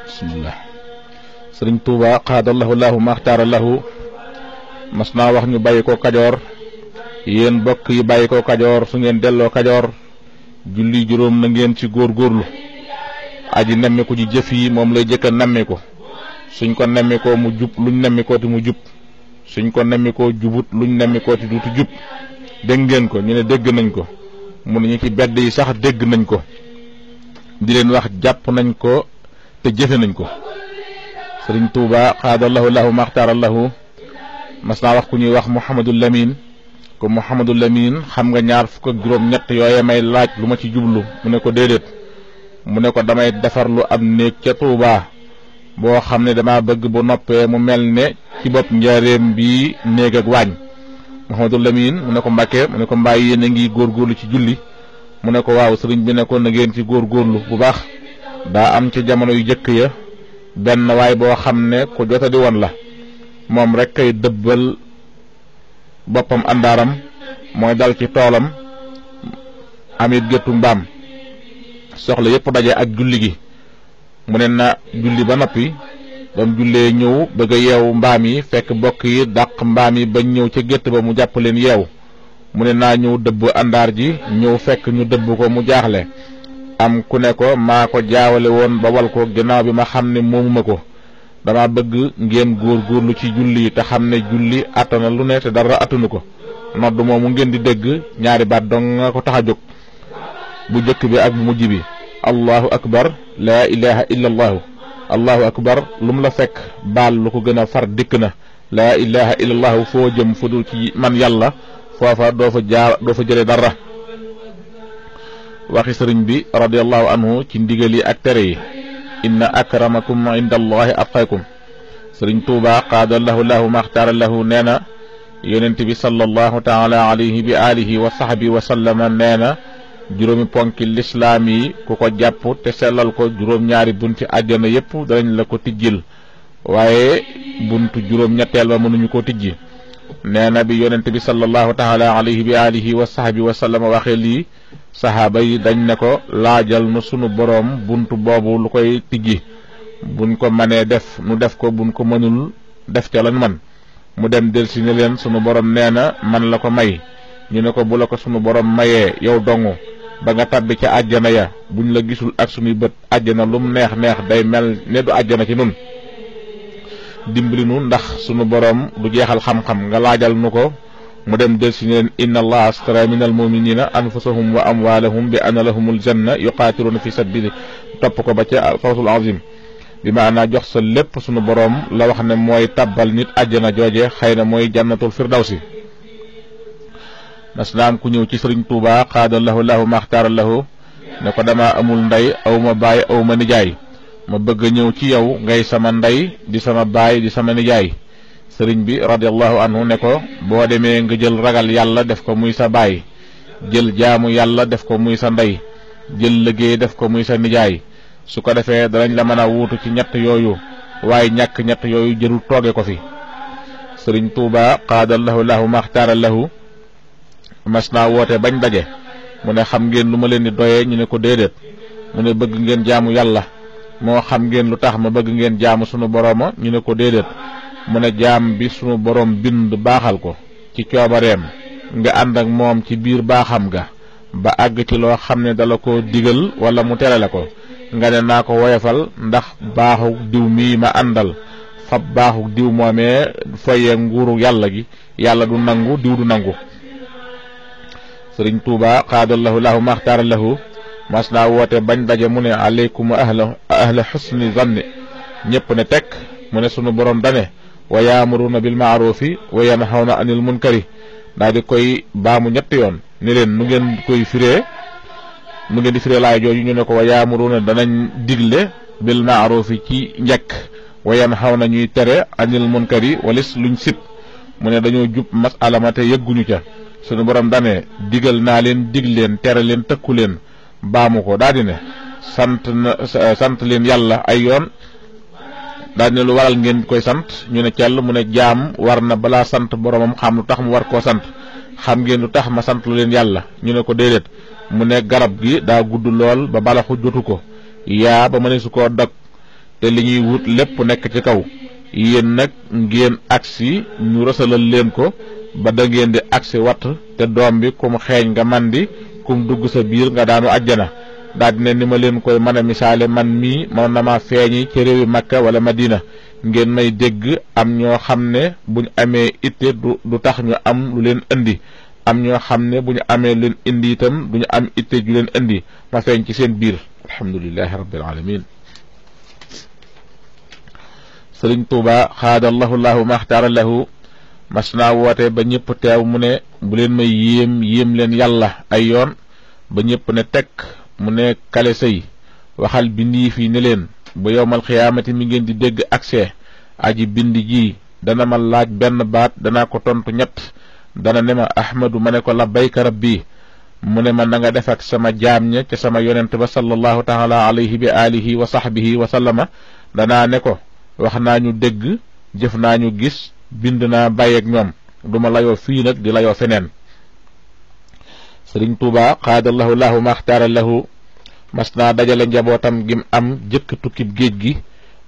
bismillah. Sëriñ Tuuba xaadallahu lahu maxtaara lahu mas naa wax ñu bàyyi ko Kajoor, yéen bokk yi bàyyi ko Kajoor su ngeen delloo Kajoor julli juróom na ngeen ci góorgóorlu. aji nemmiku ji jëf yi moom lay jëkk a nemmiku, suñ ko nemmikoo mu jub luñ nemmikooti mu jub, suñ ko nemmikoo jubut luñ nemmikooti duutu jub. dégg ngeen ko? ñu ne dégg nañ ko. mu ne ñu ci bedd yi sax dégg nañ ko, di leen wax jàpp nañ ko te jëfe nañ ko. Sëriñ Tuuba xaadallahu lahu maxtaara lahu mas naa wax ku ñuy wax Mouhamadul Lamine ko Mouhamadul Lamine xam nga ñaar fukk ak juróom-ñett yooye may laaj lu ma ci jublu? mu ne ko déedéet. mu ne ko damay defarlu am néeg ca Tuuba boo xam ne dama bëgg bu noppee mu mel ne ci bopp njaareem bi néeg ak waañ. Mouhamadul Lamine mu ne ko Mbàkke, mu ne ko mbaa yéen a ngi góorgóorlu ci julli? mu ne ko waaw sëriñ bi ne ko na ngeen ci góorgóorlu bu baax. daa am ci jamono yu jëkk ya benn waay boo xam ne ku jota di woon la, moom rek kay dëbbal boppam àndaaram, mooy dal ci toolam amit géttu mbaam, soxla yépp daje ak julli gi. mu ne na julli ba noppi, ba mu jullee ñëw bëgg a yeewu mbaam yi, fekk bokk yi dàq mbaam yi bañ ñëw ca gétt ba mu jàpp leen yeew. mu ne naa ñëw dëbb àndaar ji, ñëw fekk ñu dëbb ko mu jaaxle. am ku ne ko maa ko jaawale woon ba wal ko, ginnaaw bi ma xam ne moomuma ko. dama bëgg ngeen góorgóorlu ci julli te xam ne julli attana lu ne te dara attanu ko. nodd moomu ngeen di dégg ñaari baat dong nga ko tax a jóg, bu jëkk bi ak bu mujj bi. allahu akbar laa ilaha illa allahu. allahu akbar lu mu la fekk baal lu ko gën a far dikk na. laa ilaha illa allahu foo jëm fu dul ci man yàlla, foofa doo fa jële dara. waxi sëriñ bi radiyallahu anhu ci ndigal yi ak tere yi. inna akramakum inda allahi atqakum. sëriñ Tuuba qaadallahu lahu maxtaara lahu nee na yonent bi sallallahu taala alayhi bi alihi wa sahbi wa sallama nee na juróomi ponki lislaam yi ku ko jàpp te sellal ko, juróom-ñaari bunti àjjana yépp danañ la ko tijjil, waaye buntu juróom-ñetteel ba mënuñu ko tijji. nee na bi yonent bi sallallahu taala alayhi bi alihi wa sahbi wa sallama waxee lii, saxaaba yi dañ ne ko laajal nu sunu boroom buntu boobu lu koy tijji. buñ ko mënee def nu def ko, buñ ko mënul def ca lañ man. mu dem delsi ne leen sunu boroom nee na man la ko may. ñu ne ko bu la ko sunu boroom mayee yow dongu ba nga tabbi ca àjjana ya, buñ la gisul ak sunuy bët, àjjana lum neex neex day mel ne du àjjana ci nun. dimbali nu ndax sunu boroom du jeexal xam-xam, nga laajal nu ko. mu dem del si leen inna allaha astara min almuminina anfusahum wa amwalahum bi anna lahumul janna yuqatiluna fi sabili, topp ko ba ca fawsul azim. bi maanaa jox sa lépp sunu boroom la wax ne mooy tabbal nit àjjana jooje, xëy na mooy jannatul firdawsi. mas naam ku ñëw ci sëriñ Tuuba xaadallahu lahu maxtaara lahu ne ko dama amul ndey, aw ma baay, aw ma nijaay, ma bëgg a ñëw ci yow ngay sama ndey di sama baay di sama nijaay. sëriñ bi radiyallahu anhu ne ko boo demee nga jël ragal yàlla def ko muy sa baay, jël jaamu yàlla def ko muy sa ndey, jël liggéey def ko muy sa nijaay. su ko defee danañ la mën a wuutu ci ñett yooyu, waaye ñàkk ñett yooyu jërul tooge ko fi. sëriñ Tuuba xaadallahu lahu maxtaara lahu mas naa woote bañ daje. mu ne xam ngeen lu ma leen di doyee? ñu ne ko déedéet. mu ne bëgg ngeen jaamu yàlla. moo xam ngeen lu tax ma bëgg ngeen jaamu sunu borooma? ñu ne ko déedéet. mu ne jaam bi sunu boroom bind baaxal ko ci coobareem, nga ànd ak moom ci biir baaxam ga ba àgg ci loo xam ne dala ko digal wala mu tere la ko, nga ne naa ko woyofal ndax baaxu diw mii ma àndal, fab baaxu diw moomee foye nguuru yàlla gi, yàlla du nangu, diw du nangu. sëriñ Tuuba xaadallahu lahu maxtaara lahu mas naa woote bañ daje. mu ne aleykum ahla xusni zanni, ñépp ne tekk. mu ne sunu boroom dane wa yaamuruna bil maarufi wa yanhawna anil munkari, daal di koy baamu ñetti yoon. ni leen nu ngeen koy firee, nu ngeen di firee laay jooju? ñu ne ko wa yaamuruna danañ digle bil maarufi ci njekk, wa yanhawna ñuy tere anil munkari walis luñ sib. mu ne dañoo jub masala ma te yëgguñu ca. sunu borom dane digal naa leen, dig leen, tere leen, tëkku leen, baamu ko. daal di ne sant leen yàlla ay yoon. daal di ne lu waral ngeen koy sant? ñu ne cell. mu ne jaam war na balaa sant boromam xam lu tax mu war koo sant. xam ngeen lu tax ma sant lu leen yàlla? ñu ne ko déedéet. mu ne garab gi daa gudd lool ba balaxu jotu ko, yaa ba mëneesu koo dog, te li ñuy wut lépp nekk ci kaw yéen nag ngeen agsi ñu rësalal leen ko ba da ngeen di agsi watt te doom bi kum xeeñ nga mandi kum dugg sa biir nga daanu àjjana daal dina ni ma leen koy mën a misaale man mii mën na ma feeñi ci réewi Makka wala Madina ngeen may dégg am ñoo xam ne buñ amee itte du tax ñu am lu leen indi am ñoo xam ne bu ñu amee leen indi itam duñu am itte ju leen indi ma feeñ ci seen biir alhamdulillahi rabbil alamin sëriñ Tuuba xaadallahu lahu maxtaara lahu mas naa woote ba ñëpp teew mu ne bu leen may yéem leen yàlla ay yoon ba ñëpp ne tekk mu ne kale sëy waxal bindi fi ne leen bu yowmal xiyaamati mi ngeen di dégg accès aji bind ji dana ma laaj benn baat danaa ko tontu ñett dana ne ma ahmadu ma ne ko labbayka rabbi mu ne ma na nga def ak sama jaam ña ca sama yonent ba sallallahu taala alayhi bi alihi wa sahbihi wa sallama danaa ne ko wax naa ñu dégg jëf naa ñu gis bind naa bàyyeeg ñoom duma layoo fii nag di layoo feneen sëriñ Tuuba xaadallahu lahu maxtaara lahu mas naa dajale njabootam gim am jëkk tukkib géej gi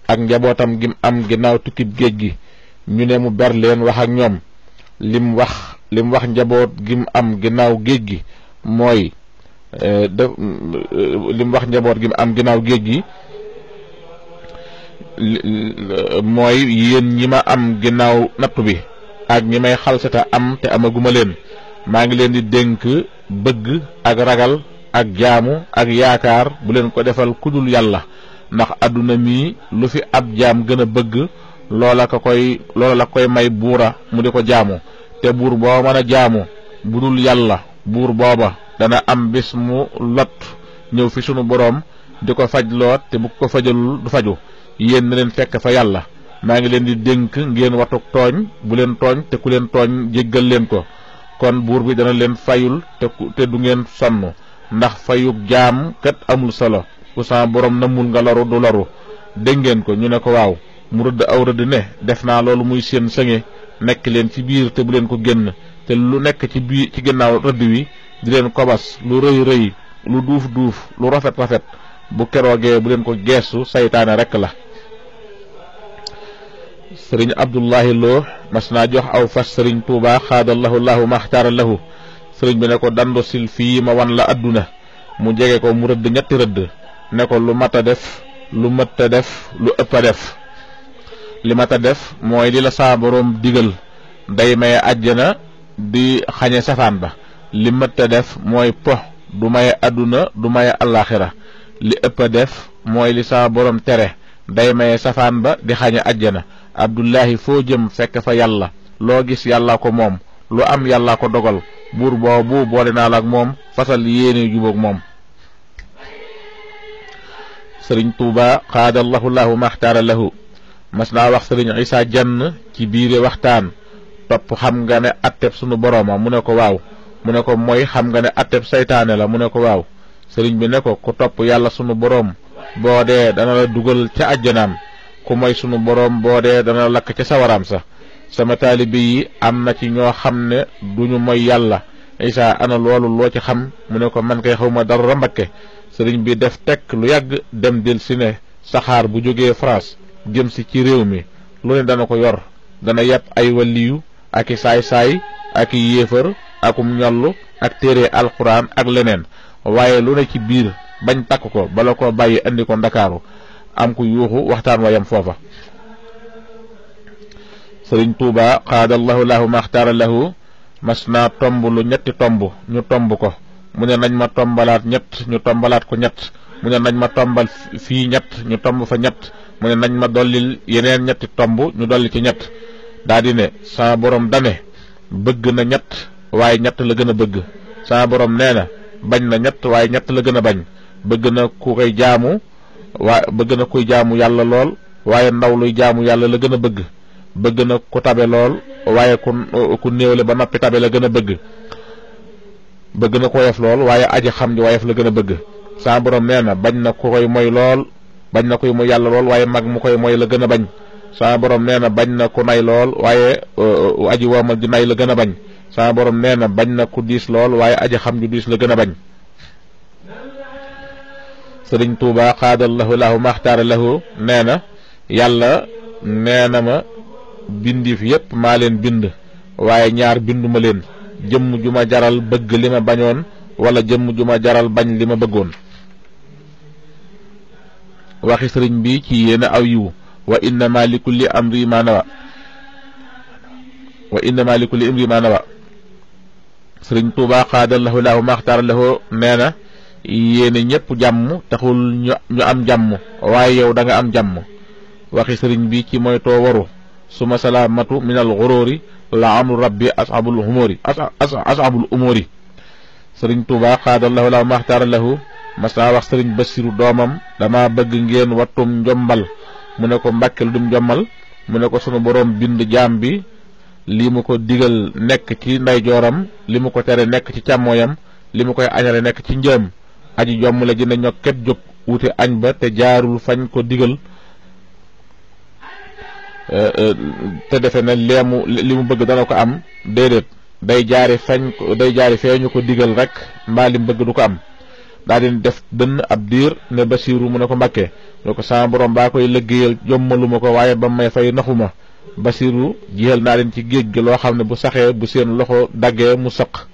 ak njabootam gim am ginnaaw tukkib géej gi ñu ne mu ber leen wax ak ñoom lim wax njaboot gim am ginnaaw géej gi mooy lim wax njaboot gim am ginnaaw géej gi mooy yéen ñi ma am ginnaaw nattu bi ak ñi may xalsata am te amaguma leen maa ngi leen di dénk bëgg ak ragal ak jaamu ak yaakaar bu leen ko defal kudul yàlla ndax àdduna mi lu fi ab jaam gën a bëgg loola la koy may buura mu di ko jaamu te buur boo mën a jaamu bu dul yàlla buur booba dana am bis mu lot ñëw fi sunu boroom di ko faj loot te bu ko fajalul du faju yéen na leen fekk fa yàlla maa ngi leen di dénk ngeen watuk tooñ bu leen tooñ te ku leen tooñ jéggal leen ko kon buur bi dana leen fayul te du ngeen sonn ndax fayuk jaam kat amul solo ku sa boroom namul nga loru du loru dégg ngeen ko ñu ne ko waaw mu rëdd aw rëdd ne def naa loolu muy seen sëŋe nekk leen ci biir te bu leen ko génn te lu nekk ci biir ci ginnaaw rëdd wi di leen kobas lu rëy rëy lu duuf duuf lu rafet rafet bu keroogee bu leen ko geesu saytaane rekk la sëriñ Abdullahi Lo mas naa jox aw fas sëriñ Tuuba xaadallahu lahu maxtaara lahu sëriñ bi ne ko dando sil fii ma wan la adduna mu jege ko mu rëdd ñetti rëdd ne ko lu mat a def lu mët a def lu ëpp a def li mat a def mooy li la saa boroom digal day maye àjjana di xañe safaan ba li mët a def mooy po du maye adduna du maye allaaxira li ëpp a def mooy li saa boroom tere day maye safaan ba di xañe àjjana Abdullahi foo jëm fekk fa yàlla loo gis yàllaa ko moom lu am yàllaa ko dogal buur boobu boole naa la ak moom fasal yéene jubóog moom sëriñ Tuuba xaadallahu lahu maxtaara lahu mas naa wax sëriñ Isaa Jann ci biire waxtaan topp xam nga ne atteb sunu borooma mu ne ko waaw mu ne ko mooy xam nga ne atteb saytaane la mu ne ko waaw sëriñ bi ne ko ku topp yàlla sunu boroom boo dee dana la dugal ca àjjanaam ku moy sunu boroom boo dee dana lakk ca sawaraam sa sama taalibe yi am na ci ñoo xam ne duñu moy yàlla Isaa ana loolu loo ci xam mu ne ko man kay xawma dara Mbakke sëriñ bi def tekk lu yàgg dem del si ne saxaar bu jógee France jëm si ci réew mi lu ne dana ko yor dana yàpp ay waliyu ak i saay-saay ak i yéefar akum ñollu ak téere alxuraan ak leneen waaye lu ne ci biir bañ takk ko bala ko bàyyi andi ko Ndakaaru am ku yuuxu waxtaan wayam foofa sëriñ Tuuba xaadallahu lahu maxtaara lahu mas naa tomb lu ñetti tomb ñu tomb ko mu ne nañ ma tombalaat ñett ñu tombalaat ko ñett mu ne nañ ma tombal fii ñett ñu tomb fa ñett mu ne nañ ma dollil yeneen ñetti tomb ñu dolli ci ñett daldi ne sama borom dane bëgg na ñett waaye ñett la gën a bëgg sama borom nee na bañ na ñett waaye ñett la gën a bañ bëgg na ku koy jaamu bëgg na kuy jaamu yàlla lool waaye ndaw luy jaamu yàlla la gën a bëgg bëgg na ku tabe lool waaye ku néewle ba noppi tabe la gën a bëgg bëgg na ko woyof lool waaye aji xam ji woyof la gën a bëgg sama borom nee na bañ na ku koy moy lool bañ na kuy moy yàlla lool waaye mag mu koy moy la gën a bañ sama borom nee na bañ na ku nay lool waaye aji woomal di nay la gën a bañ sama borom nee na bañ na ku diis lool waaye aji xam ju diis la gën a bañ sëriñ Tuuba xaadallahu lahu maxtaara lahu nee na yàlla nee na ma bindif yépp maa leen bind waaye ñaar binduma leen jëmm ju ma jaral bëgg li ma bañoon wala jëmm ju ma jaral bañ li ma bëggoon. waxi sëriñ bi ci yéena aw yiw wa innama li kulli amri ma nawa sëriñ Tuuba xaadallahu lahu maxtaara lahu nee na yéene ñépp jàmm taxul ñu am jàmm waaye yow da nga am jàmm. waxi sëriñ bi ci moytoo waru suma salaamatu minal xuróori la amru rabbi ashabul umóori sëriñ Tuuba xaadallahu lahu maxtaara lahu mas naa wax sëriñ Basiru doomam dama bëgg ngeen wattum njombal mu ne ko Mbàkke lu dum njommal mu ne ko sunu boroom bind jaam bi li mu ko digal nekk ci ndeyjooram li mu ko tere nekk ci càmmooyam li mu koy añale nekk ci njëm aji jomm la dina ñokket jóg wuti añ ba te jaarul fañ ko digal te defe na li mu bëgg dana ko am déedéet day jaari feeñu ko digal rek mbaa li mu bëgg du ko am. daa di def dënn ab diir ne Basiiru mu ne ko Mbàkke ne ko sama borom baa koy liggéeyal jommaluma ko waaye ba may fay naxuma Basiiru jiyal naa leen ci géej gi loo xam ne bu saxee bu seen loxo daggee mu sëq.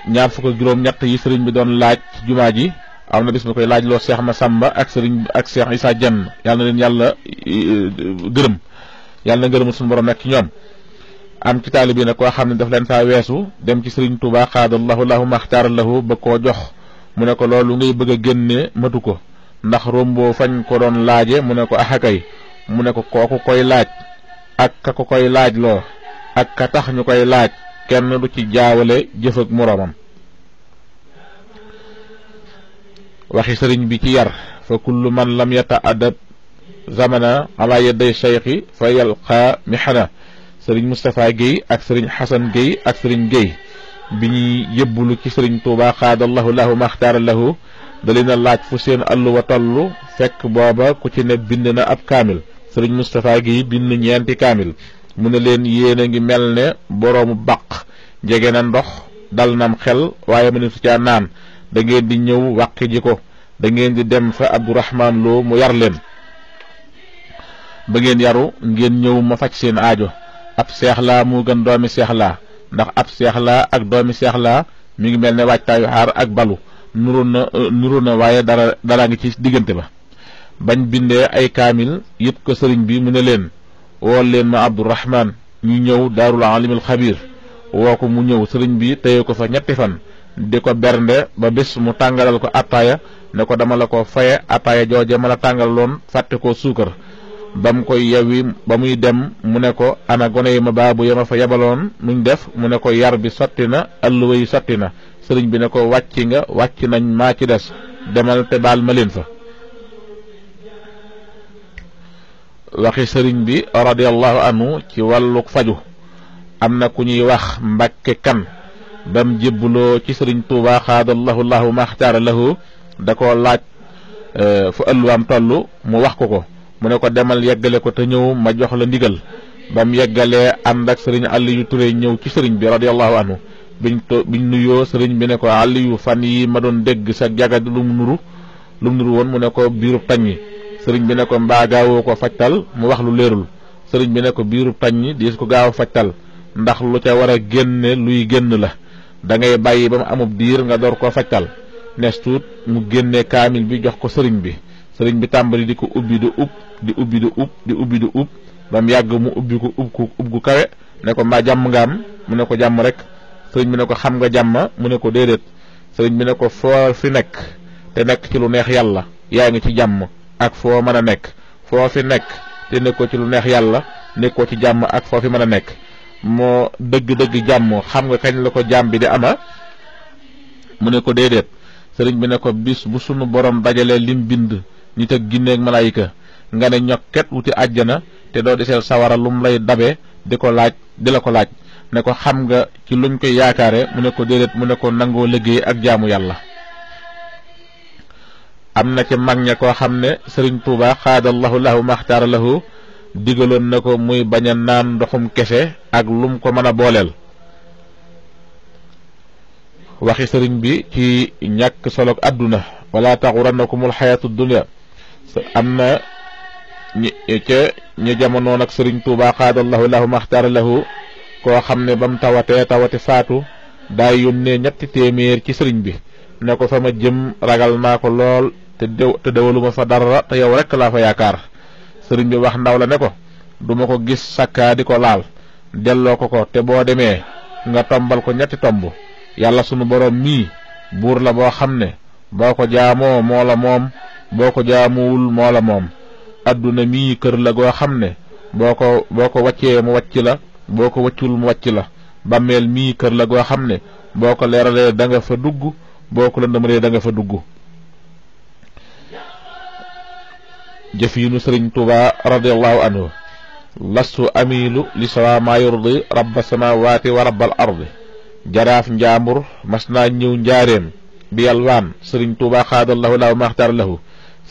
ñaar fukk ak juróom-ñett yi sëriñ bi doon laaj ci jumaa ji am na bis mi koy laaj loo Seex Masamba ak Seex Isaa Jenn yàlla na leen yàlla gërëm yàlla na ngërëmul suñu borom nekk ci ñoom. am ci taalibe bi nag koo xam ne daf leen saa weesu dem ci sëriñ Tuuba xaadallahu lahu maxtaara lahu ba koo jox mu ne ko loolu ngay bëgg a génne matu ko ndax romboo fañ ko doon laaje mu ne ko axakay mu ne ko kooku koy laaj ak ka ko koy laaj loo ak ka tax ñu koy laaj kenn du ci jaawale jëf ak moroomam. waxi sëriñ bi ci yar fa kullu man lam yata adab zamana ala yaday cheikhi fa yalqa mihana sëriñ Moustapha Guèye ak sëriñ Xasan Guèye ak sëriñ Guèye bi ñuy yëbbulu ci sëriñ Tuuba xaadallahu lahu maxtaara lahu da leen a laaj fu seen alluwa tollu fekk booba ku ci ne bind na ab kaamil sëriñ Moustapha Guèye bind ñeenti kaamil mu ne leen yéen a ngi mel ne boroomu baq jege na ndox dal nam xel waaye mëneesu caa naan da ngeen di ñëw wàqi ji ko da ngeen di dem fa Abdourahman Lo mu yar leen ba ngeen yaru ngeen ñëw ma faj seen aajo. ab seex laa moo gën doomi seex laa ndax ab seex laa ak doomi seex laa mi ngi mel ne waajtaayu xaar ak balu nuru na waaye dara ngi ci diggante ba. bañ bindee ay kaamil yëpp ko sëriñ bi mu ne leen wool leen ma Abdourahman ñu ñëw daarul alimul xabiir woo ko mu ñëw sëriñ bi téye ko fa ñetti fan di ko bernde ba bés mu tàngalal ko attaaya ne ko dama la ko faye attaaya jooje ma la tàngaloon fàtte koo suukar. ba mu koy yewwi ba muy dem mu ne ko ana gone yi ma baabu ya ma fa yabaloon nuñ def mu ne ko yar bi sotti na alluwa yi sotti na sëriñ bi ne ko wàcc nañ maa ci des demal te baal ma leen fa. waxi sëriñ bi radiyallahu anhu ci wàllu faju am na ku ñuy wax Mbàkke Kan bam jébbuloo ci sëriñ Tuuba xaadallahu lahu maxtaara lahu da ko laaj fu alluwaam toll mu wax ko mu ne ko demal yeggale ko te ñëw ma jox la ndigal ba mu yeggalee ànd ak sëriñ Aliyu Ture ñëw ci sëriñ bi radiyallahu anhu biñ nuyoo sëriñ bi ne ko Aliyu fan yi ma doon dégg sa jagad lu mu nuru woon mu ne ko biirub taññi sëriñ bi ne ko mbaa gaawoo ko fajtal mu wax lu leerul sëriñ bi ne ko biirub taññi diis ko gaaw fajtal ndax lu ca war a génne luy génn la da ngay bàyyi ba mu amub diir nga door koo fajtal nes tuut mu génne kaamil bi jox ko sëriñ bi sëriñ bi tàmbali di ko ubbi di ubbi ba mu yàgg mu ubbi ko ub gu kawe ne ko mbaa jàmm nga am mu ne ko jàmm rek sëriñ bi ne ko xam nga jàmm mu ne ko déedéet sëriñ bi ne ko foo fi nekk te nekk ci lu neex yàlla yaa ngi ci jàmm ak foo mën a nekk foo fi nekk te nekkoo ci lu neex yàlla nekkoo ci jàmm ak foo fi mën a nekk moo dëgg-dëgg jàmm xam nga kañ la ko jàmm bi di ama mu ne ko déedéet sëriñ bi ne ko bis bu sunu borom dajalee lim bind nit ak ginne ak malaayika nga ne ñokket wuti àjjana te doo deseel sawara lum lay dabe di la ko laaj ne ko xam nga ci luñ koy yaakaare mu ne ko déedéet mu ne ko nangoo liggéey ak jaamu yàlla. am na ci mag ña koo xam ne sëriñ Tuuba xaadallahu lahu maxtaara lahu digaloon na ko muy bañ a naan ndoxum kese ak lum ko mën a booleel waxi sëriñ bi ci ñàkk solog àdduna wala taxurannakumul xayatu dunya am na ñi jamonoon ak sëriñ Tuubaa xaadallahu lahu maxtaara lahu koo xam ne ba mu tawati faatu daa yónnee 3 téeméer ci sëriñ bi ne ko fa ma jëm ragal naa ko lool te dewaluma fa dara te yow rek laa fa yaakaar sëriñ bi wax ndaw la ne ko duma ko gis sakkaa di ko laal delloo ko te boo demee nga tombal ko 3 tomb yàlla sunu borom mii buur la boo xam ne boo ko jaamoo moo la moom boo ko jaamuwul moo la moom adduna mii kër la goo xam ne boo ko waccee mu wàcc la boo ko wàccul mu wàcc la bàmmeel mii kër la goo xam ne boo ko leeralee da nga fa dugg boo ko lëndëmalee da nga fa dugg jëf yi nu sëriñ Tuubaa radiyallahu anhu lastu amilu li sawa ma yurdi rabba samawati wa rabbal ardi jaraaf njaambur mas naa ñëw njaareem bi yalwaan sëriñ Tuubaa xaadallahu lahu maxtaar lahu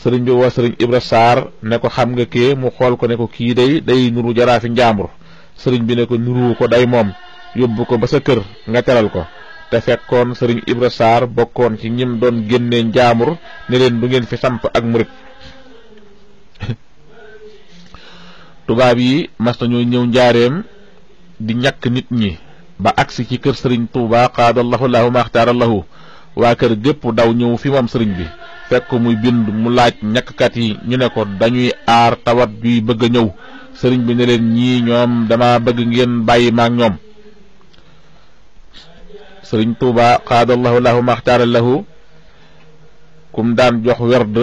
sëriñ bi woo sëriñ Ibra Saar ne ko xam nga kee mu xool ko ne ko kii day nuru jaraafi njaambur sëriñ bi ne ko nuru ko day moom yóbbu ko ba sa kër nga teral ko te fekkoon sëriñ Ibra Saar bokkoon ci ñim doon génnee njaambur ne leen du ngeen fi samp ak murit tubaab yi mas nañoo ñëw njaareem di ñàkk nit ñi ba agsi ci kër sëriñ Tuubaa xaadallahu lahu maxtaara lahu waa kër gépp daw ñëw fi moom sëriñ bi fekk muy bind mu laaj ñàkkkat yi ñu ne ko dañuy aar tawat juy bëgg a ñëw sëriñ bi ne leen ñii ñoom dama bëgg ngeen bàyyi maak ñoom sëriñ Tuubaa xaadallahu lahu maxtaara lahu kum daan jox werd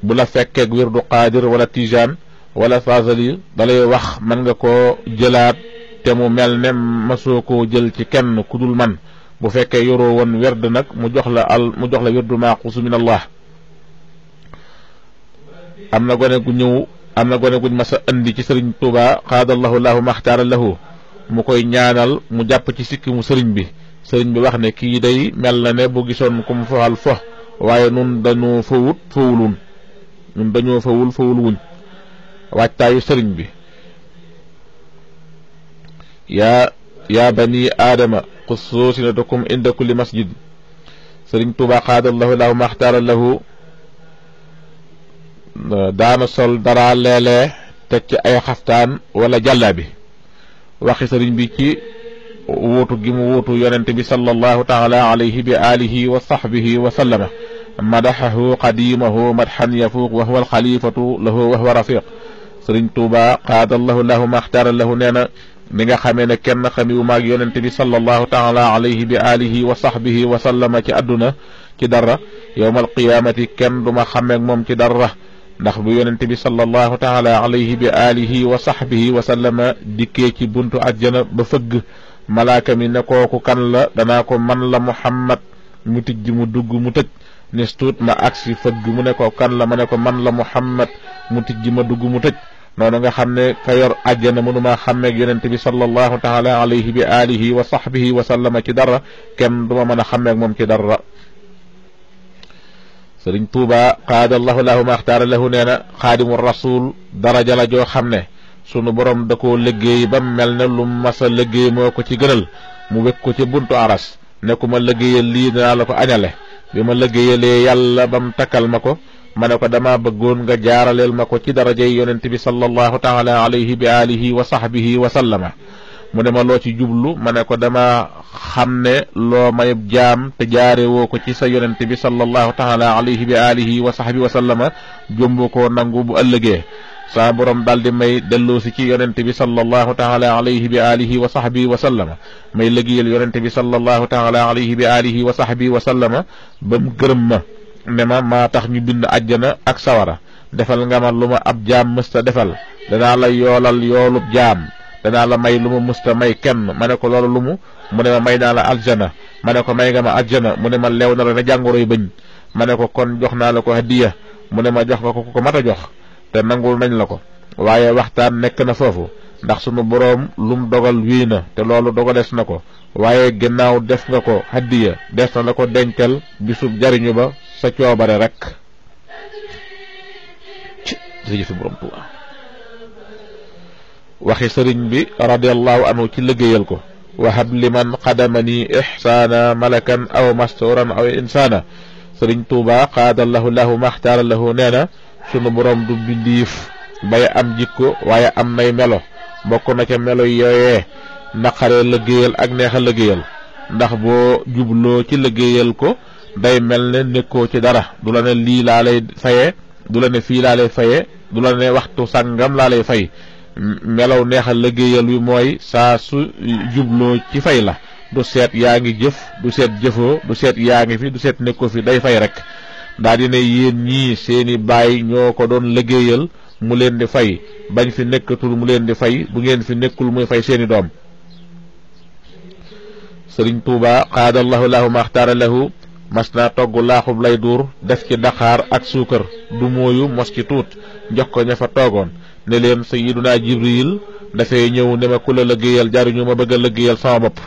bu la fekkeek werdu qaadir wala tijaan wala fasali dalay wax man nga koo jëlaat te mu mel ne masoo koo jël ci kenn ku dul man bu fekkee yoroo woon werd nag mu jox la werdu maaxuusu min allah am na gone guñ masa andi ci sëriñ Tuubaa xaadallahu lahu maxtaara lahu mu koy ñaanal mu jàpp ci sikki mu sëriñ bi wax ne kii day mel na ne bu gisoon ku mu faxal fo waaye nun dañoo fawul wuñ waajtaayu sëriñ bi yaa bani aadama xussu sinatakum inda kulli masjid sëriñ Tuubaa xaadallahu lahu maxtaara lahu daana sol dara leelee teg ci ay xaftaan wala jàllaabi waxi sëriñ bi ci wuutu gi mu wuutu yonente bi sallallahu taala alayhi bi alihi wa sahbihi wa sallama madaxahu qadimahu madxan yafuuq wa huwa alxalifatu lahu wa huwa rafiq sëriñ Tuubaa xaadallahu lahu maxtaara lahu nee na mi nga xamee ne kenn xamiwu maag yonente bi sallallahu taala alayhi bi alihi wa sahbihi wa sallama ci àdduna ci dara yowmal qiyaamati kenn duma xameeg moom ci dara ndax bu yonente bi sallallahu taala alayhi bi alihi wa sahbihi wa sallama dikkee ci buntu àjjana ba fëgg malaaka mi ne kooku kan la danaa ko man la Muhammad mu tijj mu dugg mu tëj nis tuut ma agsi fëgg mu ne ko kan la ma ne ko man la Muhammad mu tijj ma dugg mu tëj noonu nga xam ne ka yor àjjana mënuma xàmmeeg yonente bi sallallahu taala alayhi bi alihi wa sahbihi wa sallama ci dara kenn duma mën a xàmmeeg moom ci dara sëriñ Tuubaa xaadallahu lahu maxtaara lahu nee na xaadimu rasul daraja la joo xam ne sunu borom da koo liggéey ba mel ne lu masa liggéey moo ko ci gënal mu wekk ko ci buntu aras ne ku ma liggéeyal lii dinaa la ko añale bi ma liggéeyalee yàlla ba mu takkal ma ko ma ne ko dama bëggoon nga jaaraleel ma ko ci darajay yonent bi sallallahu taala alayhi bi alihi wa sahbihi wa sallama mu ne ma loo ci jublu ma ne ko dama xam ne loo mayub jaam te jaare woo ko ci sa yonent bi sallallahu taala alayhi bi alihi wa sahbihi wa sallama jombu ko nangu bu ëllëgee saa borom daldi may delloosi ci yonent bi sallallahu taala alayhi bi alihi wa sahbihi wa sallama may liggéeyal yonent bi sallallahu taala alayhi bi alihi wa sahbihi wa sallama ba mu gërëm ma ne ma maa tax ñu bind àjjana ak sawara defal nga ma lu ma ab jaam mësta defal danaa la yoolal yoolub jaam danaa la may lu ma mësta may kenn ma ne ko loolu lu mu ne ma may naa la aljana ma ne ko may nga ma aljana mu ne ma leew na la ne jàngoroy bëñ ma ne ko kon jox naa la ko hadiya mu ne ma jox nga ko mat a jox te nangul nañ la ko waaye waxtaan nekk na foofu ndax sunu boroom lum dogal wii na te loolu dogalees na ko waaye ginnaaw def nga ko hadiya des na la ko dencal bisub jariñu ba sa coobare rek jërëjëf borom Tuubaa waxi sëriñ bi radiyallahu anhu ci liggéeyal ko wa hab liman qadamani ihsaana malakan aw masturan aw insaana. Sëriñ Tuuba qaadallahu lahu maxtaara lahu nee na sunu borom du bindiif bay am jikko waaye am nay melo, bokk na ca melo yooyee naqaree liggéeyal ak neexa liggéeyal, ndax boo jubloo ci liggéeyal ko day mel ne nekkoo ci dara, du la ne lii laa lay faye, du la ne fii laa lay faye, du la ne waxtu sàngam laa lay fay. melaw neexa liggéeyal wi mooy saa su jubloo ci fay la, du seet yaa ngi jëf, du seet jëfoo, du seet yaa ngi fi, du seet nekkoo fi, day fay rek. daa di ne yéen ñii seeni baay ñoo ko doon liggéeyal mu leen di fay, bañ fi nekkatul mu leen di fay, bu ngeen fi nekkul muy fay seeni doom. Sëriñ Tuuba qaadallahu lahu maxtaara lahu mas naa togg laaxub lay duur def ci daqaar ak suukar, du mooyu mos ci tuut jox ko ña fa toogoon ne leen sayyiduna Jibril dafay ñëw ne ma ku la liggéeyal jaruñu ma bëgg a liggéeyal sama bopp.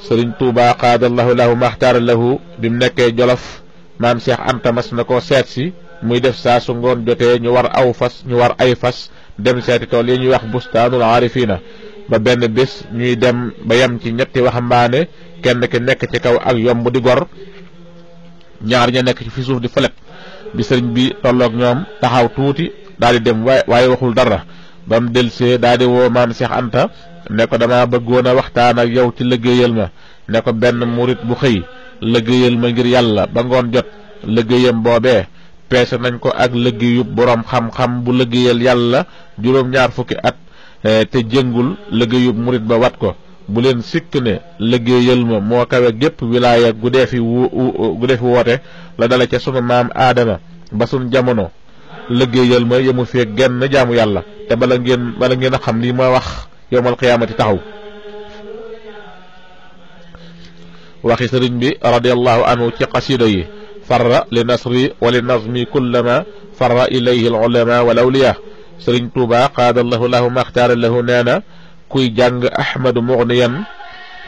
Sëriñ Tuuba qaadallahu lahu maxtaara lahu bi mu nekkee Jolof maam Cheikh Anta mas na koo seet si muy def saa su ngoon jotee ñu war ay fas dem seeti tool yi ñuy wax bustaanul aarifiina, ba benn bés ñuy dem ba yem ci ñetti waxambaane, kenn ki nekk ci kaw ak yomb di gor, ñaar ña nekk ci fi suuf di fëlet. bi sëriñ bi tolloog ñoom taxaw tuuti daal di dem waaye waxul dara. ba mu delsee daal di woo maam Cheikh Anta ne ko dama bëggoon a waxtaan ak yow ci liggéeyal ma. ne ko benn murit bu xëy liggéeyal ma ngir yàlla ba ngoon jot, liggéeyam boobee peese nañ ko ak liggéeyub boroom xam-xam bu liggéeyal yàlla juróom-ñaar fukki at te jëngul liggéeyub murit ba wat ko. bu leen sikk ne liggéeyal ma moo kawe gépp wilaaya gu dee fi woote, la dala ca sunu maam aadama ba sun jamono. liggéeyal ma yemu fee genn jaamu yàlla, te bala ngeen a xam lii ma wax yowmal qiyaamati taxaw. waxi sëriñ bi radiyallahu anhu ci qasida yi: farra li nasri wa li nazmi kullama farra ilayhi al ulama wal awliya. Sëriñ Tuuba qaadallahu lahu maxtaara lahu nee na kuy jàng ahmadu mughniyan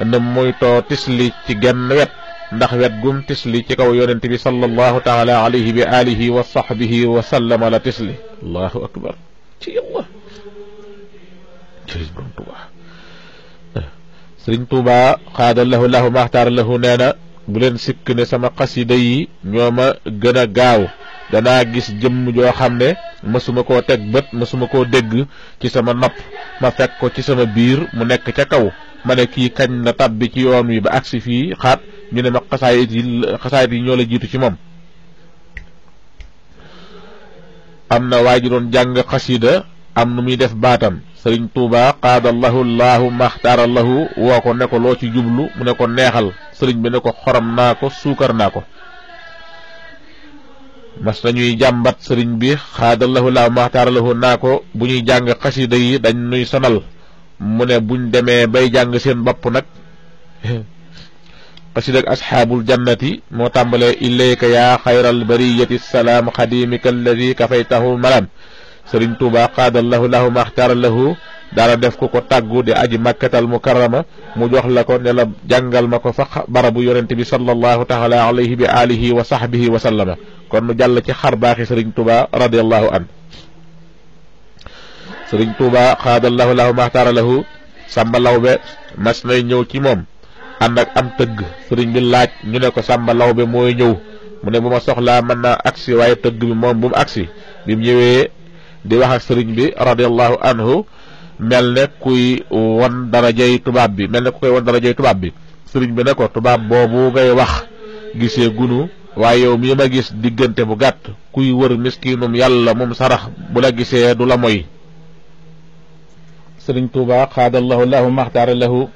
na moytoo tisli ci genn wet, ndax wet gum tisli ci kaw yonent bi sallallahu taala alayhi bi alihi wa sahbihi wa sallama la tisli. allahu akbar ci yàlla. Sëriñ Tuuba qaadallahu lahu maxtaara lahu nee na bu leen sikk ne sama xasida yi ñoo ma gën a gaaw. danaa gis jëmm joo xam ne mësuma koo teg bët, mësuma koo dégg ci sama nopp, ma fekk ko ci sama biir mu nekk ca kaw, ma ne kii kañ la tabbi ci yoon wi ba agsi fii xaat, ñu ne ma xasaayit yi ñoo la jiitu ci moom. am na waa ji doon jàng xasida am nu muy def baatam. Sëriñ Tuuba qaadallahu llahu maxtaara lahu woo ko ne ko loo ci jublu, mu ne ko neexal. sëriñ bi ne ko xorom naa ko, suukar naa ko. mas nañuy jàmbat sëriñ bi xaadallahu laahu maxtaara lahu naa ko bu ñuy jàng xasida yi dañ nuy sonal. mu ne buñ demee bay jàng seen bopp nag. xasida ak asxaabul jannati moo tàmbalee ilayka yaa xayral bariyati salaam xadimika alladi kafaytahu malam. Sëriñ Tuuba qaadallahu lahu maxtaara lahu daara def ko tàggu di aji makkatal mukarrama, mu jox la ko ne la jàngal ma ko fa barabu yonent bi sallallahu taala alayhi bi alihi wa sahbihi wa sallama. kon nu jàll ci xar baaxi Sëriñ Tuuba radiyallahu an. Sëriñ Tuuba qaadallahu lahu maxtaara lahu Sàmba Lawbe mas nay ñëw ci moom ànd ak am tëgg. sëriñ bi laaj, ñu ne ko Sàmba Lawbe mooy ñëw. mu ne bu ma soxlaa mën naa agsi, waaye tëgg bi moom bu mu agsi. bi mu ñëwee di wax ak sëriñ bi radiyallahu anhu mel ne kuy won darajay tubaab bi, sëriñ bi ne ko tubaab boobu ngay wax gisee gunu, waaye yow mii ma gis diggante bu gàtt, kuy wër miskinum yàlla moom sarax bu la gisee du la moy. Sëriñ Tuuba xaadallahu lahu maxtaara lahu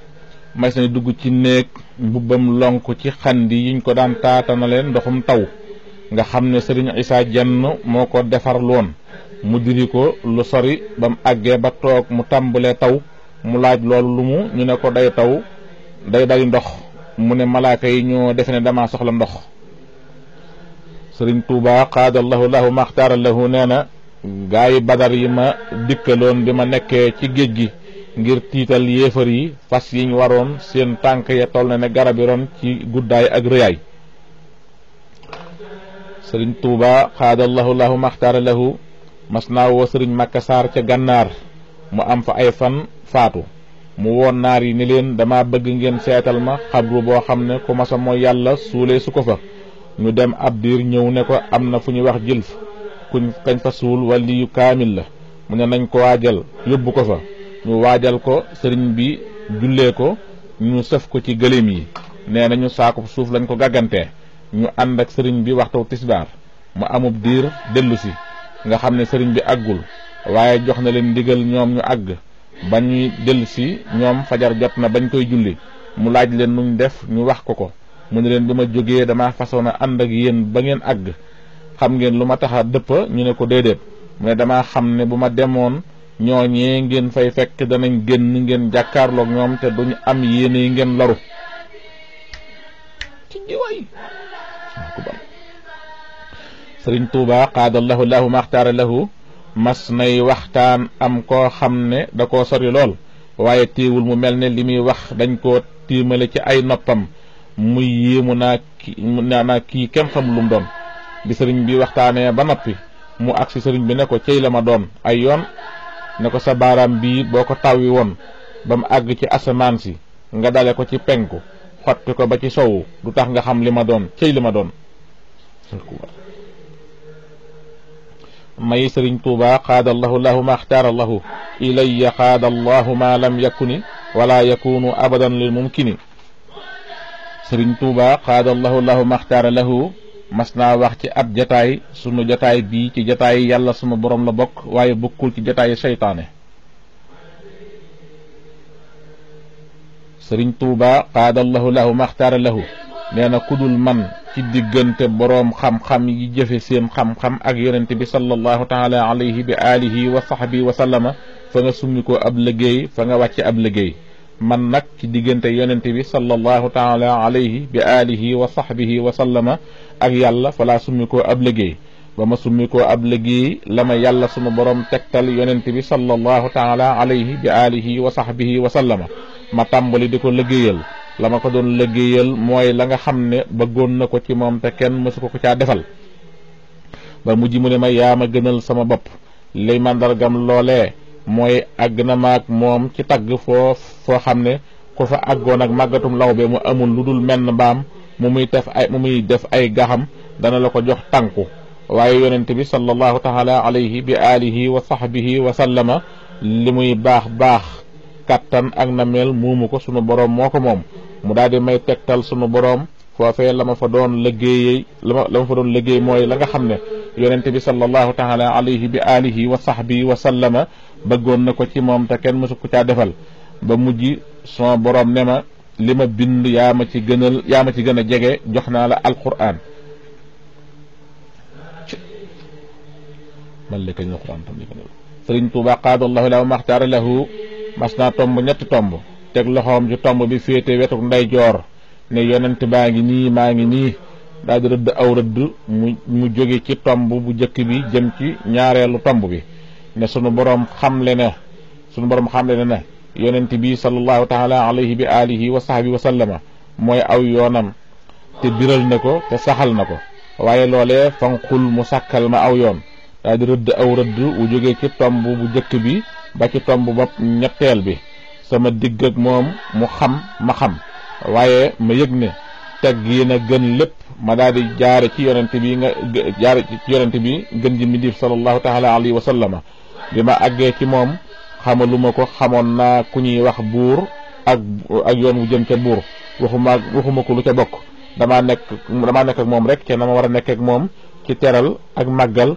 may sa dugg ci néeg mbubbam lonk ci xandi yiñ ko daan taatanale ndoxum taw, nga xam ne sëriñ Isaa Jenn moo ko defar loon. mu diri ko lu sori ba mu àggee ba toog mu tàmbalee taw. mu laaj loolu lu mu, ñu ne ko day taw, day ndox. mu ne malaaka yi ñoo defe ne dama soxla ndox. Sëriñ Tuuba qaadallahu lahu maxtaara lahu nee na gaayi badar yi ma dikkaloon bi ma nekkee ci géej gi ngir tiital yéefar yi, fas yiñ waroon seen tànk ya toll na ne garabi ron ci guddaay ak rëyaay. Sëriñ Tuuba qaadallahu lahu maxtaara lahu mas naa woo sëriñ Makka Saar ca gànnaar, mu am fa ay fan faatu. mu woon naar yi ni leen dama bëgg ngeen seetal ma xabru boo xam ne ku masa mooy yàlla suulee su ko fa. ñu dem ab diir ñëw ne ko am na fu ñuy wax Jilf kuñ kañ fa suul waliyu kaamil la. mu ne nañ ko waajal yóbbu ko fa. ñu waajal ko sëriñ bi jullee ko ñu sëf ko ci gëléem yi. nee nañu saako suuf lañ ko gàggantee. ñu ànd ak sëriñ bi waxtu tisbaar mu amub diir dellu si nga xam ne sëriñ bi àggul waaye jox na leen ndigal ñoom ñu àgg ba ñuy dellu si ñoom fajar jot na bañ koy julli mu laaj leen nuñ def ñu wax ko mu ne leen bi ma jógee dama façon a ànd ak yéen ba ngeen àgg xam ngeen lu ma tax a dëpp ñu ne ko déedéet mu ne dama xam ne bu ma demoon ñooñee ngeen fay fekk danañ génn ngeen jàkkaarloog ñoom te duñ am yéene yi ngeen loru ci jiwaay sëriñ Tuuba qaadallahu lahu maxtaara lahu mas nay waxtaan am koo xam ne da koo sori lool waaye téewul mu mel ne li muy wax dañ koo tiimale ci ay noppam muy yéemu naa kii kenn xam lu mu doon. bi sëriñ bi waxtaanee ba noppi mu agsi sëriñ bi ne ko cey la ma doon ay yoon ne ko sa baaraam bii boo ko tawwi woon ba mu àgg ci asamaan si nga dale ko ci penku xotti ko ba ci sowu du tax nga xam li ma doon cey li ma doon. may sëriñ Tuuba qaadallahu lahu ma axtaara lahu ilayya qaadallahu ma lam yakuni wala yakunu abadan lil mumkini. sëriñ Tuuba qaadallahu lahu ma axtaara lahu mas naa wax ci ab jataay sunu jataay bii ci jataay yàlla sunu borom la bokk waaye bokkul ci jataay seytaane. sëriñ Tuuba qaadallahu lahu ma axtaara lahu nee na kudul man ci diggante boroom xam-xam yi jëfe seen xam-xam ak yonente bi sallallahu taala alayhi bi alihi wa sahbi wa sallama fa nga summi ko ab liggéey fa nga wàcce ab liggéey. man nag ci diggante yonente bi sallallahu taala alayhi bi alihi wa sahbihi wa sallama ak yàlla fa laa summi ko ab liggéey. ba ma summi ko ab liggéey la ma yàlla sunu borom tegtal yonente bi sallallahu taala alayhi bi alihi wa sahbihi wa sallama ma tàmbali di ko liggéeyal. la ma ko doon liggéeyal mooy la nga xam ne bëggoon na ko ci moom te kenn mësu ko caa defal. ba mujj mu ne ma yaa ma gënal sama bopp lay mandargam loolee mooy àgg na maag moom ci tagg foo xam ne ku fa àggoon ak màggatum lawbe mu amul lu dul menn mbaam mu muy def ay gaxam dana la ko jox tànku. waaye yonente bi sallallahu taala alayhi bi alihi wa sahbihi wa sallama li muy baax kàttan ak na mel muumu ko sunu boroom moo ko moom. mu daal di may tegtal sunu boroom foofee la ma fa doon liggéeyee la ma fa doon liggéey mooy la nga xam ne yonente bi sallallahu taala alayhi bi alihi wa sahbihi wa sallama bëggoon na ko ci moom te kenn mësu ko caa defal. ba mujj sunu boroom ne ma li ma bind yaa ma ci gën a jege jox naa la alquran. sëriñ Tuuba qaadallahu lahu maxtaara lahu mas naa tomb ñetti tomb teg loxoom ci tomb bi féete wetuk ndeyjoor ne yonent baa ngi nii maa ngi nii daal di rëdd aw rëdd mu jóge ci tomb bu njëkk bi jëm ci ñaareelu tomb bi ne sunu borom xamle ne yonent bi sallallahu taala alayhi bi alihi wa sahbi wa sallama mooy aw yoonam te biral na ko te saxal na ko waaye loolee fanqul mu sàkkal ma aw yoon daal di rëdd aw rëdd wu jóge ci tomb bu njëkk bi ba ci tomb bopp ñetteel bi sama digg ak moom mu xam ma xam waaye ma yëg ne teg yi na gën lépp ma daal di jaare ci yonente bi gën ji mbindéef sallallahu taala alayhi wa sallama. bi ma àggee ci moom xamaluma ko xamoon naa ku ñuy wax buur ak yoon wu jëm ca buur waxuma ko lu ca bokk damaa nekk ak moom rek ca na ma war a nekk ak moom ci teral ak màggal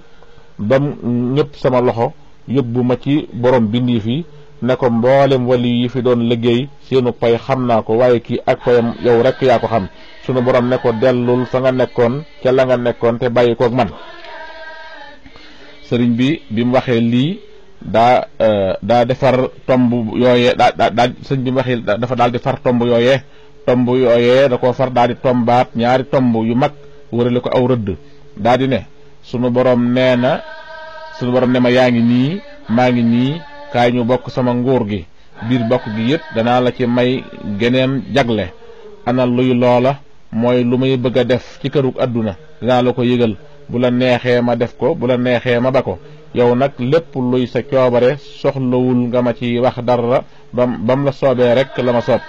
bam ñëpp sama loxo yóbbu ma ci borom bindiif yi ne ko mboolem wali yi fi doon liggéey seenu pay xam naa ko waaye kii ak payam yow rek yaa ko xam. sunu borom ne ko dellul fa nga nekkoon ca la nga nekkoon te bàyyi koog man. sëriñ bi mu waxee lii daa defar tomb yooyee sëriñ bi mu waxee dafa daal di far tomb yooyee da koo far daal di tombaat ñaari tomb yu mag wërale ko aw rëdd daal di ne sunu borom ne ma yaa ngi nii maa ngi nii kaay ñu bokk sama nguur gi biir bokk gi yëpp danaa la ci may geneen jagle. ana luy loola mooy lu may bëgg a def ci kërug àdduna danaa la ko yëgal bu la neexee ma def ko bu la neexee ma ba ko yow nag lépp luy sa coobare soxlawul nga ma ci wax dara bam la soobee rek la ma soob.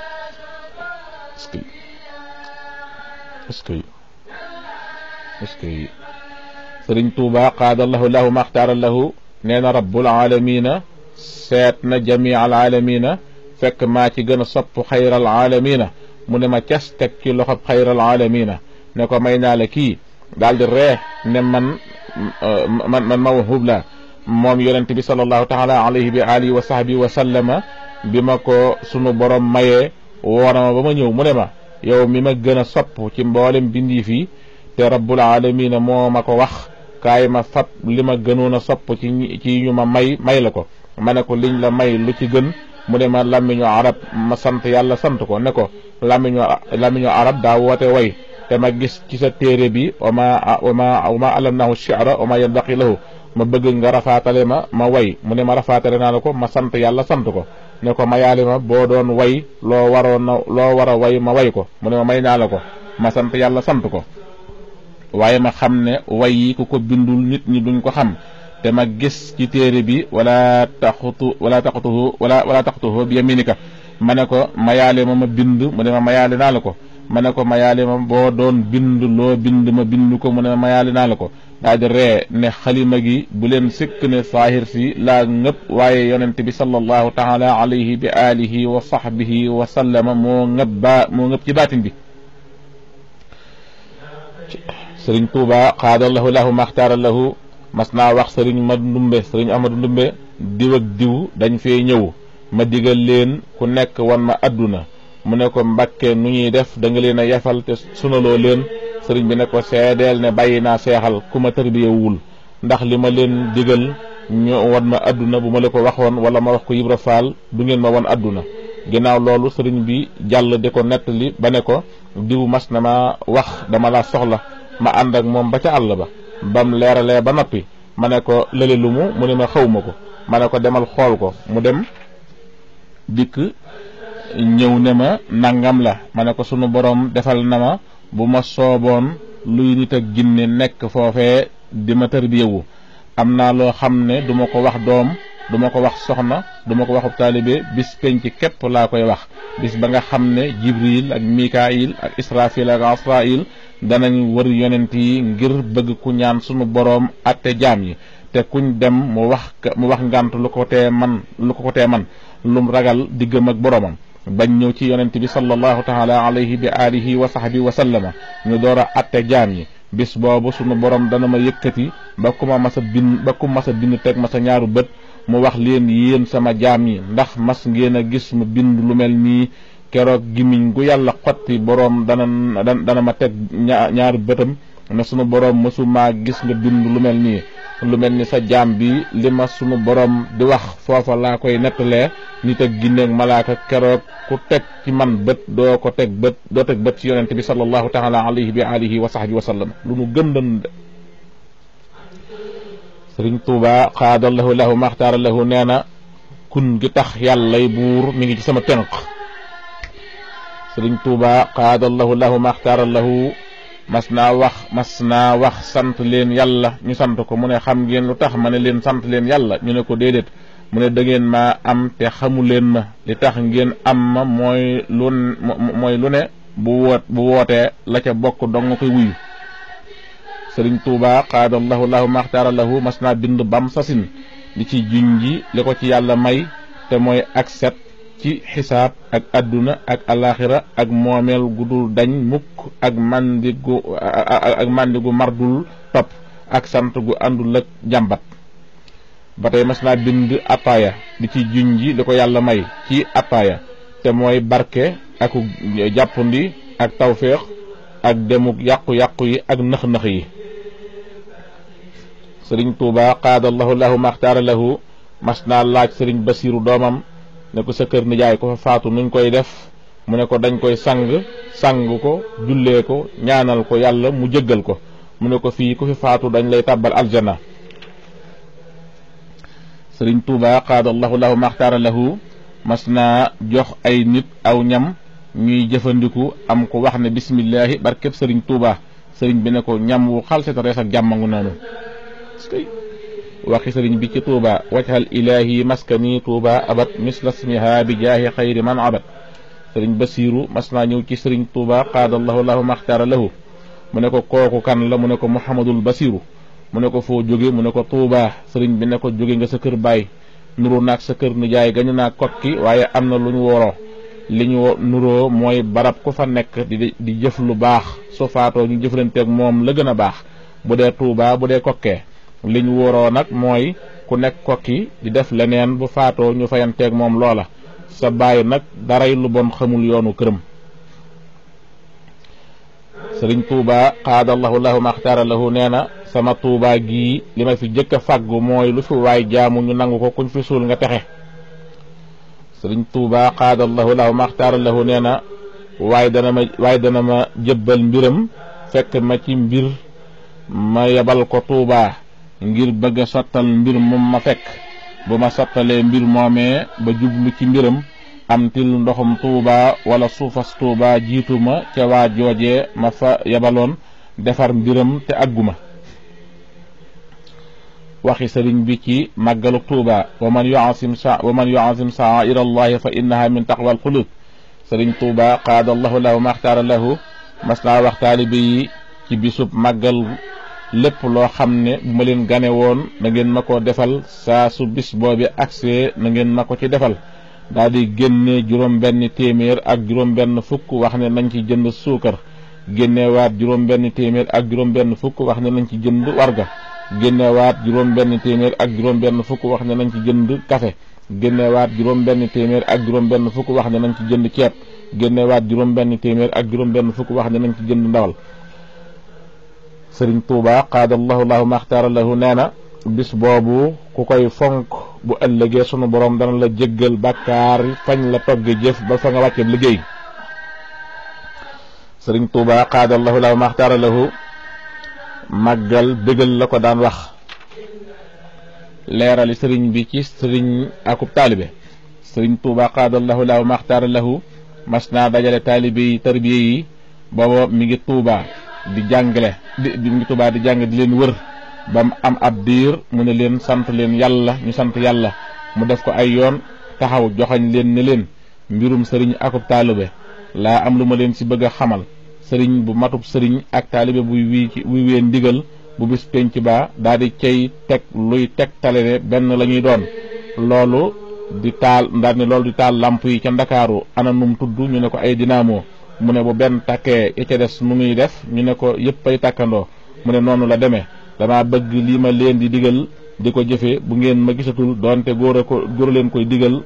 est-ce que Sëriñ Tuuba qaadallahu lahu maxtaara lahu nee na rabbul aalamiina seet na jamii al aalamiina fekk maa ci gën a sopp xayral aalamiina mu ne ma cas teg ci loxob xayral aalamiina ne ko may naa la kii daal di ree ne man mawhub la moom yonent bi sallallahu taala alayhi bi alihi wa sahbihi wa sallama bi ma ko sunu borom mayee woona ma ba ma ñëw mu ne ma yow mi ma gën a sopp ci mboolem bindii fii te rabbul aalamiina moo ma ko wax kaay ma fab li ma gënoon a sopp ci ñu ma may la ko ma ne ko liñ la may lu ci gën mu ne ma làmmiñu arab ma sant yàlla sant ko ne ko làmmiñu arab daa woote way te ma gis ci sa téere bi wa ma allamnahu shi'ra wa ma yanbaghi lahu ma bëgg nga rafaatale ma way mu ne ma rafaatale naa la ko ma sant yàlla sant ko ne ko mayaale ma boo doon way loo war a way ma way ko mu ne ma may naa la ko ma sant yàlla sant ko waaye ma xam ne way yi ku ko bindul nit ñi duñ ko xam te ma gis ci téere bi wala taxtuhu bi yaminika ma ne ko mayaale ma bind mu ne ma mayaale naa la ko ma ne ko mayaale ma boo doon bind loo bind ma bind ko mu ne ma mayaale naa la ko daal di ree ne xalima gi bu leen sikk ne saahir si laa ngëpp waaye yonent bi sallallahu taala alayhi bi alihi wa sahbihi wa sallama moo ngëpp ci baatin bi. Sëriñ Tuuba qaadallahu lahu maxtaara lahu mas naa wax sëriñ Ahmadu Ndumbe diw ak diw dañ fee ñëw ma digal leen ku nekk wan ma adduna mu ne ko Mbàkke nu ñuy def da nga leen a yafal te sunaloo leen sëriñ bi ne ko seedeel ne bàyyi naa seexal ku ma tarbiyewul ndax li ma leen digal ñu wan ma adduna bu ma la ko waxoon wala ma wax ko Ibra Faal du ngeen ma wan adduna. ginnaaw loolu sëriñ bi jàll di ko nettali ba ne ko diw mas na ma wax dama laa soxla ma ànd ak moom ba ca àll ba bam leeralee ba noppi ma ne ko lële lu mu ne ma xaw ma ko ma ne ko demal xool ko mu dem dikk ñëw ne ma nangam la ma ne ko sunu borom defal na ma bu ma sooboon luy nit ak jinne nekk foofee di ma tërbiyewu am naa loo xam ne du ma ko wax doom du ma ko wax soxna du ma ko waxub taalibe bis penc képp laa koy wax bis ba nga xam ne Jibril ak Mikaayil ak Israfil ak Asrail danañ wër yonent yi ngir bëgg ku ñaan sunu boroom atte jaam yi te kuñ dem mu wax ngànt lu ko tee man lum ragal diggam ak boroomam bañ ñëw ci yonent bi sallallahu taala alayhi bi alihi wa sahbihi wa sallama ñu door a atte jaam yi bis boobu sunu borom dana ma yëkkati ba ku mas a bind teg ma sa ñaaru bët mu wax leen yéen sama jaam yi ndax mas ngeen a gis mu bind lu mel nii keroog gimiñ gu yàlla xotti boroom dana ma teg ñaari bëtam ne sunu boroom mësumaa gis nga bind lu mel nii lu mel ni sa jaam bi li ma sunu boroom di wax foofa laa koy nettalee nit ak ginneeg malaaka keroog ku teg ci man bët doo teg bët ci yonent bi sallallahu taala alayhi bi alihi wa sahbihi wa sallam lu nu gëm dañu de. Sëriñ Tuuba qaadallahu lahu maxtaara lahu nee na kun gi tax yàllay buur mi ngi ci sama tënk. Sëriñ Tuuba qaadallahu lahu maxtaara lahu mas naa wax sant leen yàlla ñu sant ko mu ne xam ngeen lu tax ma ne leen sant leen yàlla ñu ne ko déedéet mu ne da ngeen maa am te xamu leen ma li tax ngeen am ma mooy lu ne bu wootee la ca bokk dong nga koy wuyu. Sëriñ Tuuba qaadallahu lahu maxtaara lahu mas naa bind bam sasin di ci junji li ko ci yàlla may te mooy ak set ci xisaab ak adduna ak alaxira ak moomeel gu dul dañ mukk ak màndigu mardul topp ak sant gu àndul ak jàmbat. ba tey mas naa bind attaaya di ci junji li ko yàlla may ci attaaya te mooy barke ak jàppandi ak tawféex ak demuk yàqu-yàqu yi ak nëx-nëx yi. Sëriñ Tuuba qaadallahu lahu maxtaara lahu mas naa laaj sëriñ Basiiru doomam ne ko sa kër nijaay ko fa faatu nuñ koy def mu ne ko dañ koy sang ko jullee ko ñaanal ko yàlla mu jéggal ko mu ne ko fii ku fi faatu dañ lay tàbbal aljana. Sëriñ Tuuba qaadallahu lahu maxtaara lahu mas naa jox ay nit aw ñam ñuy jëfandiku am ko wax ne bismillahi barkeb Sëriñ Tuuba sëriñ bi ne ko ñam wu xalseta rees ak jàmmangu noonu. waxi sëriñ bi ci tuuba wajhal ilahi maskani tuuba abat misla smiha bi jaahi xayri man abat sëriñ Basiiru mas naa ñëw ci sëriñ tuuba qaadallahu lahu maxtaara lahu mu ne ko kooku kan la mu ne ko Muhammadul Basiiru mu ne ko foo jóge mu ne ko tuuba sëriñ bi ne ko jóge nga sa kër baay nuru naag sa kër nijaay gañu naa kokki waaye am na lu ñu woroo li ñu nuroo mooy barab ku fa nekk di jëf lu baax su faatoo ñu jëflanteeg moom la gën a baax bu dee tuuba bu dee kokkee li ñu woroo nag mooy ku nekk kokki di def leneen bu faatoo ñu fayanteeg moom loola sa baay nag daray lu bon xamul yoonu këram sëriñ tuuba qaadallahu lahu maxtaara lahu nee na sama tuuba gii li ma fi jëkk a fàggu mooy lu fi waay jaamu ñu nangu ko kuñ fi suul nga texe sëriñ tuuba qaadallahu lahu maxtaara lahu nee na waaye dana ma jëbbal mbiram fekk ma ci mbir ma yebal ko tuuba ngir bëgg a sottal mbir moom ma fekk bu ma sottalee mbir moomee ba jublu ci mbiram am til ndoxum tuuba wala suufas tuuba jiitu ma ca waa joojee ma fa yebaloon defar mbiram te àgguma waxi sëriñ bi ci màggalu tuuba wa man yu'azzim sha'a'ira allahi fa innaha min taqwal qulub sëriñ tuuba qaadallahu lahu maxtaara lahu mas naa wax taalibe yi ci bisub màggal lépp loo xam ne bu ma leen gane woon na ngeen ma ko defal saa su bis boobi agsee na ngeen ma ko ci defal daal di génne juróom-benn téeméer ak juróom-benn fukk wax ne nañ ci jënd suukar génnewaat juróom-benn téeméer ak juróom-benn fukk wax ne nañ ci jënd warga génnewaat juróom-benn téeméer ak juróom-benn fukk wax ne nañ ci jënd café génnewaat juróom-benn téeméer ak juróom-benn fukk wax ne nañ ci jënd ceeb génnewaat juróom-benn téeméer ak juróom-benn fukk wax ne nañ ci jënd ndawal sëriñ tuuba qaadallahu lahu maxtaara lahu nee na bis boobu ku koy fonk bu ëllëgee sunu borom dana la jéggal bàkkaar fañ la togge jëf ba fa nga wàcce liggéey sëriñ tuuba qaadallahu lahu maxtaara lahu màggal bégal la ko daan wax leerali sëriñ bi ci sëriñ akub taalibe sëriñ tuuba qaadallahu lahu maxtaara lahu mas naa dajale taalibe yi tarbiye yi booba mi ngi tuuba di jàngale mi ngi tuuba di jàng di leen wër ba mu am ab diir mu ne leen sant leen yàlla ñu sant yàlla mu def ko ay yoon taxaw joxañ leen ne leen mbirum sëriñ akub taalibe laa am lu ma leen ci bëgg a xamal sëriñ bu matub sëriñ ak taalibe buy ween ndigal bu bis penc ba daal di cay teg luy teg tale ne benn la ñuy doon loolu di taal daal ne loolu di taal lamp yi ca ndakaaru ana num tudd ñu ne ko ay dinaamo mu ne bu benn takkee ya ca des nu muy def ñu ne ko yëpp ay takkandoo mu ne noonu la demee dama bëgg lii ma leen di digal di ko jëfe bu ngeen ma gisatul doonte góor leen koy digal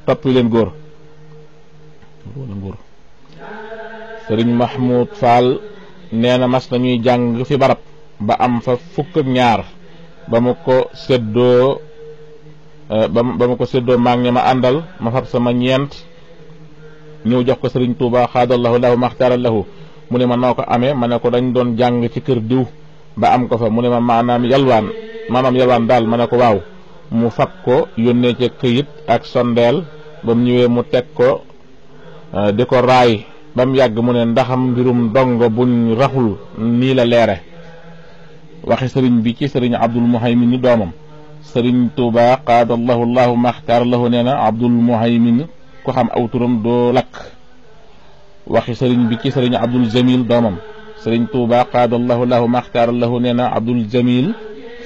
toppi leen góor sëriñ Mahmoud Fall nee na mas nañuy jàng fi barab ba am fa fukk ak ñaar ba mu ko séddoo maag ña ma àndal ma fab sama ñeent ñëw jox ko sëriñ Tuuba xaadallahu lahu maxtaara lahu mu ne ma noo ko amee ma ne ko dañ doon jàng ci kër diw ba am ko fa mu ne ma maanaam yalwaan daal ma ne ko waaw mu fab ko yónnee ca këyit ak sondeel ba mu ñëwee mu teg ko di ko raay ba mu yàgg mu ne ndaxam mbirum dongo buñ raxul nii la leere waxi sëriñ bi ci sëriñ Abdul Muhaymin ni doomam sëriñ Tuuba qaadallahu lahu maxtaara lahu nee na Abdul Muhaymin ko xam aw turam doo lakk waxi sëriñ bi ci sëriñ Abdul Jamil doomam sëriñ Tuuba qaadallahu lahu maxtaara lahu nee na Abdul Jamil